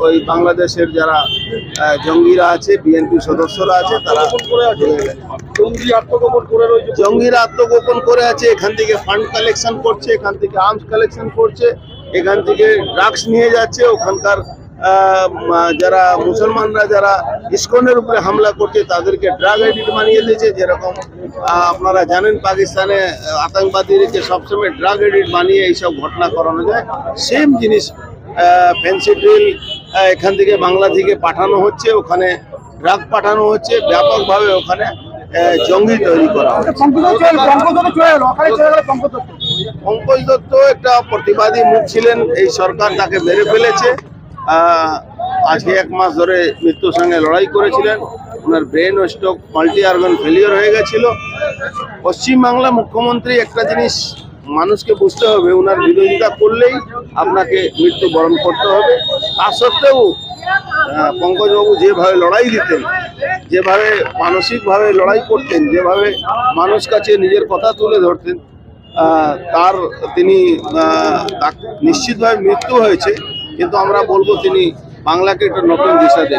ওই বাংলাদেশের যারা জঙ্গিরা আছে, বিএনপি সদস্যরা আছে, তারা জঙ্গিরা আত্মগোপন করে আছে। এখান থেকে ফান্ড কালেকশন করছে, এখান থেকে আর্মস কালেকশন করছে, এখান থেকে ড্রাগস নিয়ে যাচ্ছে। ওখানকার যারা মুসলমানরা যারা ইসকনের উপরে হামলা করছে তাদেরকে ড্রাগ এডিক্ট বানিয়ে দিয়েছে। যেরকম আপনারা জানেন পাকিস্তানে আতঙ্কবাদীদেরকে সবসময় ড্রাগ এডিক্ট বানিয়ে এইসব ঘটনা করানো যায়। সেম জিনিস ফ্যান্সি ড্রিল এখান থেকে বাংলা থেকে পাঠানো হচ্ছে, ওখানে ড্রাগ পাঠানো হচ্ছে ব্যাপকভাবে, ওখানে জঙ্গি তৈরি করা হচ্ছে। পঙ্কজ দত্ত একটা প্রতিবাদী মুখ ছিলেন, এই সরকার তাকে মেরে ফেলেছে। আজকে 1 মাস ধরে মৃত্যুর সঙ্গে লড়াই করেছিলেন। ওনার ব্রেন ও স্ট্রোক, মাল্টি অর্গান ফেলিওর হয়ে গেছিল। পশ্চিমবাংলা মুখ্যমন্ত্রী একটা জিনিস মানুষকে বুঝতে হবে, ওনার বিরোধিতা করলেই আপনাকে মৃত্যুবরণ করতে হবে। তা সত্ত্বেও পঙ্কজবাবু যেভাবে লড়াই দিতেন, যেভাবে মানসিকভাবে লড়াই করতেন, যেভাবে মানুষ কাছে নিজের কথা তুলে ধরতেন, তিনি নিশ্চিতভাবে মৃত্যু হয়েছে, কিন্তু আমরা বলবো তিনি বাংলাকে একটা নতুন দিশা দেন।